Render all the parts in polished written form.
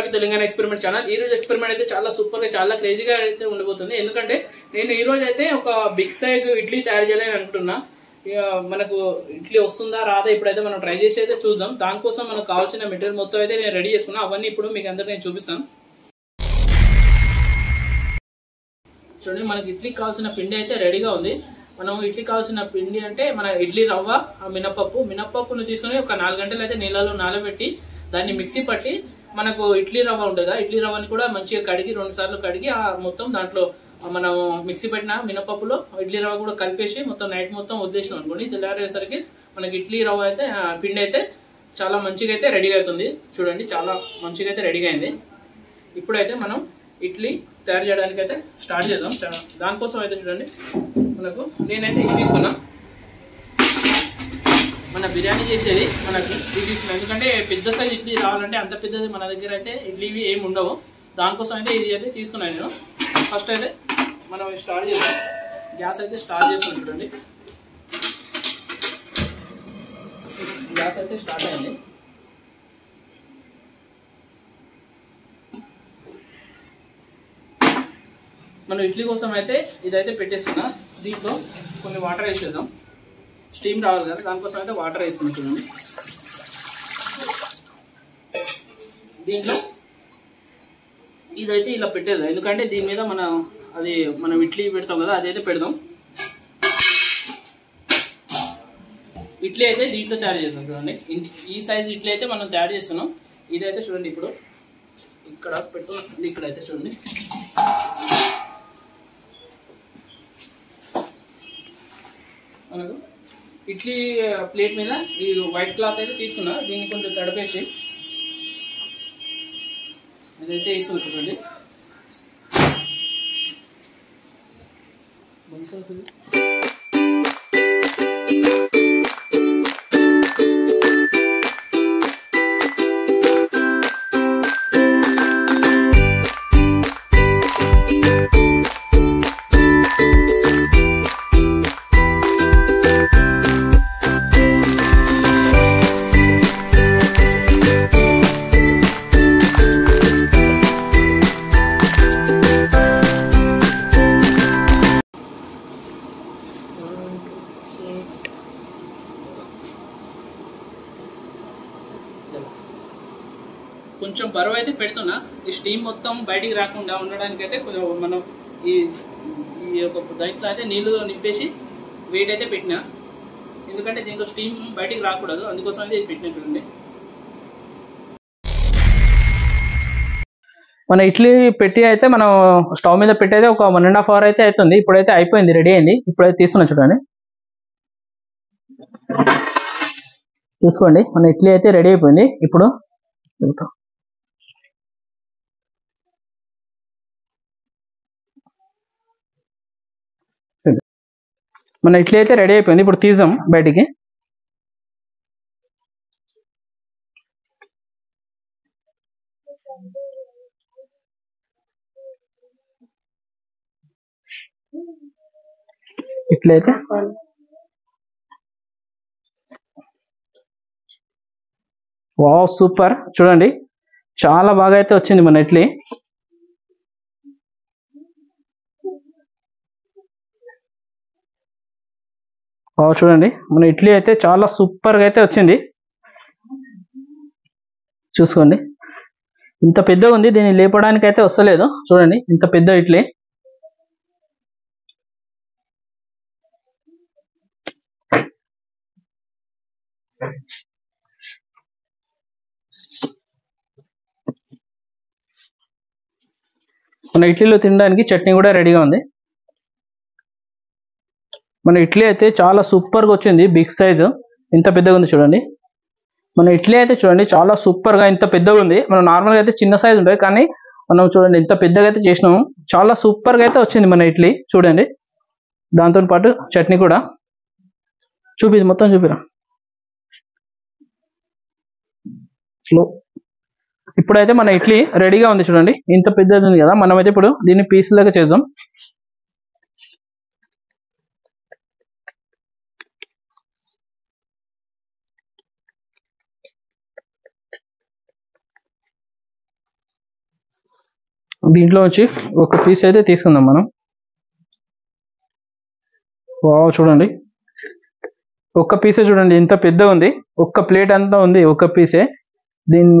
Back to Telangana experiment channel. ఈ రోజు experiment అయితే చాలా సూపర్ గా చాలా క్రేజీగా అయితే ఉండబోతుంది. ఎందుకంటే నేను ఈ రోజు అయితే ఒక బిగ్ సైజ్ ఇడ్లీ తయారు చేయాలని అనుకుంటున్నా. మనకు ఇడ్లీ వస్తుందా రాదా ఇప్పుడైతే మనం ట్రై చేసి అయితే చూద్దాం. దానికోసం మనకు కావాల్సిన మెటీరియల్ మొత్తం అయితే నేను రెడీ చేసుకున్నా. అవన్నీ ఇప్పుడు మీకు అందరికి నేను చూపిస్తాను. చూడండి, మనకి ఇడ్లీకి కావాల్సిన పిండి అయితే రెడీగా ఉంది. మనం ఇడ్లీ కావాల్సిన పిండి అంటే మన ఇడ్లీ రవ్వ, మినప్పప్పును తీసుకుని ఒక 4 గంటలు అయితే నీళ్ళలో నానబెట్టి దాన్ని మిక్సీ పట్టి మనకు ఇడ్లీ రవ్వ ఉంటుంది. ఇడ్లీ రవ్వని కూడా మంచిగా కడిగి 2 సార్లు కడిగి ఆ మొత్తం దాంట్లో మనం మిక్సీ పెట్టిన మినపప్పులో ఇడ్లీ రవ్వ కూడా కలిపేసి మొత్తం నైట్ మొత్తం వదిలేసాం అనుకోండి. తెల్లారేసరికి మనకి ఇడ్లీ రవ్వ అయితే పిండి అయితే చాలా మంచిగా అయితే రెడీగా అవుతుంది. చూడండి, చాలా మంచిగా అయితే రెడీగా అయింది. ఇప్పుడైతే మనం ఇడ్లీ తయారు చేయడానికి అయితే స్టార్ట్ చేద్దాం. దానికోసం అయితే చూడండి, మనకు నేనైతే ఇది తీసుకున్నా. మన బిర్యానీ చేసేది మనకు ఇది తీసుకున్నాం. ఎందుకంటే పెద్ద సైజ్ ఇడ్లీ రావాలంటే అంత పెద్దది మన దగ్గర అయితే ఇడ్లీవి ఏమి ఉండవు. దానికోసం అయితే ఇది అయితే తీసుకున్నాను నేను. ఫస్ట్ అయితే మనం స్టార్ట్ చేద్దాం. గ్యాస్ అయితే స్టార్ట్ చేస్తాం. చూడండి, గ్యాస్ అయితే స్టార్ట్ అయింది. మనం ఇడ్లీ కోసం అయితే ఇదైతే పెట్టేస్తున్నా. దీంట్లో కొన్ని వాటర్ వేసేద్దాం. స్టీమ్ రావాలి కదా, దానికోసం అయితే వాటర్ వేస్తున్నాం. చూడండి, దీంట్లో ఇదైతే ఇలా పెట్టేద్దాం. ఎందుకంటే దీని మీద మనం ఇడ్లీ పెడతాం కదా, అదైతే పెడదాం. ఇడ్లీ అయితే దీంట్లో తయారు చేస్తాం. చూడండి, ఈ సైజ్ ఇడ్లీ అయితే మనం తయారు చేస్తున్నాం. ఇదైతే చూడండి, ఇప్పుడు ఇక్కడ పెట్టుకున్నాం. ఇక్కడైతే చూడండి, మనకు ఇడ్లీ ప్లేట్ మీద ఈ వైట్ క్లాత్ అయితే తీసుకున్నా. దీన్ని కొంచెం తడిపేసి ఇదైతే వేసి చూడండి. కొంచెం బరువు అయితే పెడుతున్నా. ఈ స్టీమ్ మొత్తం బయటికి రాకుండా ఉండడానికి అయితే మనం ఈ యొక్క దాంట్లో అయితే నీళ్లు నింపేసి వెయిట్ అయితే పెట్టినా. ఎందుకంటే దీంట్లో స్టీమ్ బయటికి రాకూడదు, అందుకోసం అయితే ఇది పెట్టినా. చూడండి, మన ఇడ్లీ పెట్టి అయితే మనం స్టవ్ మీద పెట్టి అయితే ఒక 1.5 hour అయితే అవుతుంది. ఇప్పుడైతే అయిపోయింది, రెడీ అయింది. ఇప్పుడైతే తీస్తున్నా. చూడండి, చూసుకోండి, మన ఇడ్లీ అయితే రెడీ అయిపోయింది. ఇప్పుడు మన ఇడ్లీ అయితే రెడీ అయిపోయింది. ఇప్పుడు తీద్దాం బయటికి. ఇట్లయితే వావ్, సూపర్. చూడండి, చాలా బాగా అయితే వచ్చింది మన ఇడ్లీ. వావ్, చూడండి, మన ఇడ్లీ అయితే చాలా సూపర్గా అయితే వచ్చింది. చూసుకోండి, ఇంత పెద్దగా ఉంది. దీన్ని లేపడానికి అయితే వస్తలేదు. చూడండి, ఇంత పెద్ద ఇడ్లీ. మన ఇడ్లీలో తినడానికి చట్నీ కూడా రెడీగా ఉంది. మన ఇడ్లీ అయితే చాలా సూపర్గా వచ్చింది. బిగ్ సైజు, ఇంత పెద్దగా ఉంది. చూడండి, మన ఇడ్లీ అయితే చూడండి చాలా సూపర్గా ఇంత పెద్దగా ఉంది. మనం నార్మల్గా అయితే చిన్న సైజు ఉంటుంది, కానీ మనం చూడండి ఇంత పెద్దగా అయితే చేసినాము. చాలా సూపర్గా అయితే వచ్చింది మన ఇడ్లీ. చూడండి, దాంతో పాటు చట్నీ కూడా చూపి, మొత్తం చూపిరా స్లో. ఇప్పుడైతే మన ఇడ్లీ రెడీగా ఉంది. చూడండి, ఇంత పెద్దది ఉంది కదా. మనమైతే ఇప్పుడు దీన్ని పీసులాగా చేద్దాం. దీంట్లో వచ్చి ఒక పీస్ అయితే తీసుకుందాం మనం. వావ్ చూడండి, ఒక్క పీసే చూడండి ఎంత పెద్దగా ఉంది. ఒక్క ప్లేట్ అంతా ఉంది ఒక్క పీసే. దీని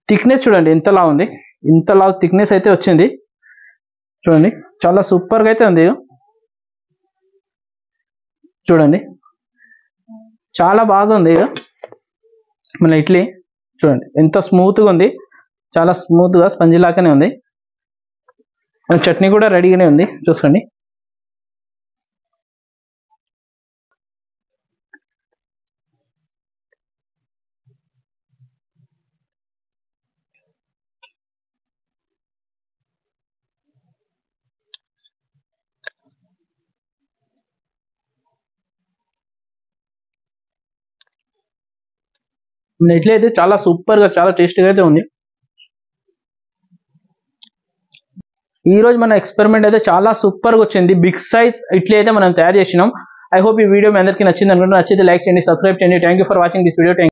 థిక్నెస్ చూడండి ఎంతలా ఉంది, ఇంతలా థిక్నెస్ అయితే వచ్చింది చూడండి. చాలా సూపర్గా అయితే ఉంది చూడండి, చాలా బాగుంది. మన ఇడ్లీ చూడండి ఎంత స్మూత్గా ఉంది, చాలా స్మూత్గా స్పంజీ లాగానే ఉంది. చట్నీ కూడా రెడీగానే ఉంది చూసుకోండి. మన ఇడ్లీ అయితే చాలా సూపర్గా చాలా టేస్టీగా అయితే ఉంది. ఈ రోజు మన ఎక్స్పెరిమెంట్ అయితే చాలా సూపర్గా వచ్చింది. బిగ్ సైజ్ ఇడ్లీ అయితే మనం తయారు చేసినాం. ఐ హోప్ ఈ వీడియో మీ అందరికీ నచ్చింది అనుకుంటున్నాను. నచ్చితే లైక్ చేయండి, సబ్స్క్రైబ్ చేయండి. Thank you for watching this video.